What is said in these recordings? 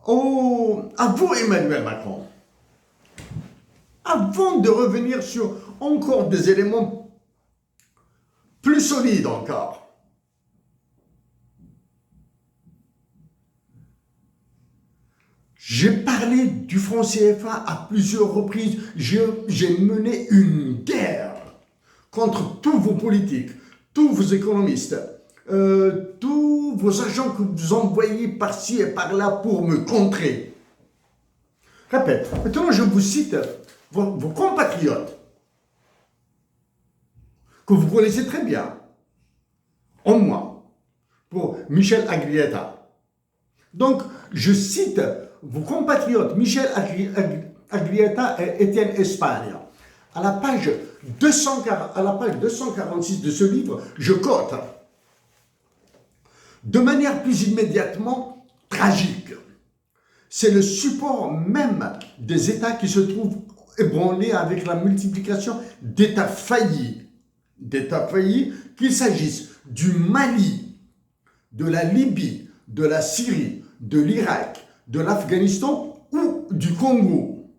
à vous, Emmanuel Macron. Avant de revenir sur encore des éléments plus solides encore. J'ai parlé du franc CFA à plusieurs reprises. J'ai mené une guerre contre tous vos politiques, tous vos économistes, tous vos agents que vous envoyez par-ci et par-là pour me contrer. Répète, maintenant je vous cite vos compatriotes, que vous connaissez très bien, en moi, pour Michel Agrietta. Donc, je cite vos compatriotes Michel Agrietta et Étienne Espagne. À la page 246 de ce livre, je cote de manière plus immédiatement tragique. C'est le support même des États qui se trouvent ébranlés avec la multiplication d'États faillis. D'États faillis, qu'il s'agisse du Mali, de la Libye, de la Syrie, de l'Irak, de l'Afghanistan ou du Congo.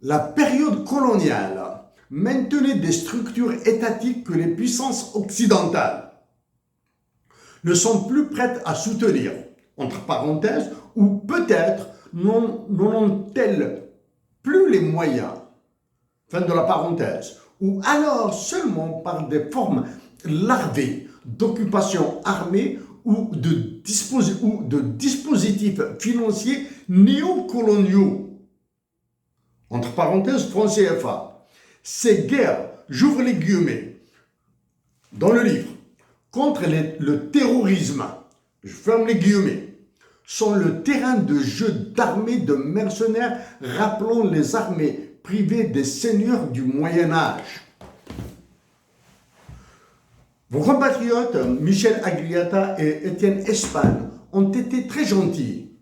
La période coloniale maintenait des structures étatiques que les puissances occidentales ne sont plus prêtes à soutenir, entre parenthèses, ou peut-être n'en ont-elles plus les moyens, fin de la parenthèse, ou alors seulement par des formes larvées d'occupation armée ou de dispositifs financiers néocoloniaux, entre parenthèses franc CFA. Ces guerres, j'ouvre les guillemets, dans le livre, contre le terrorisme, je ferme les guillemets, sont le terrain de jeu d'armées de mercenaires rappelant les armées privées des seigneurs du Moyen-Âge. Vos compatriotes Michel Agrietta et Étienne Espagne ont été très gentils.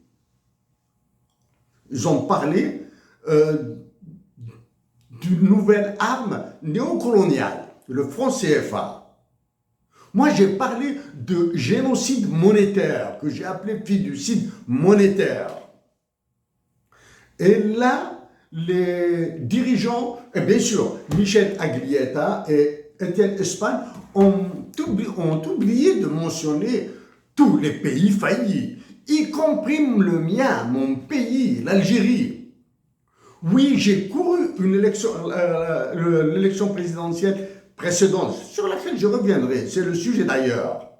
Ils ont parlé d'une nouvelle arme néocoloniale, le franc CFA. Moi, j'ai parlé de génocide monétaire, que j'ai appelé fiducide monétaire. Et là, les dirigeants, et bien sûr, Michel Agrietta et Étienne Espagne, ont oublié de mentionner tous les pays faillis, y compris le mien, mon pays, l'Algérie. Oui, j'ai couru l'élection présidentielle précédente, sur laquelle je reviendrai, c'est le sujet d'ailleurs,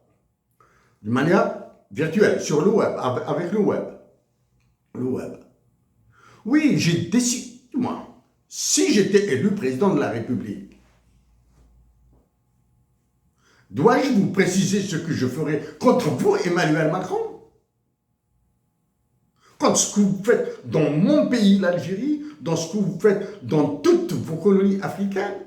de manière virtuelle, sur le web, avec le web. Le web. Oui, j'ai décidé, moi, si j'étais élu président de la République, dois-je vous préciser ce que je ferais contre vous, Emmanuel Macron? Contre ce que vous faites dans mon pays, l'Algérie, dans ce que vous faites dans toutes vos colonies africaines?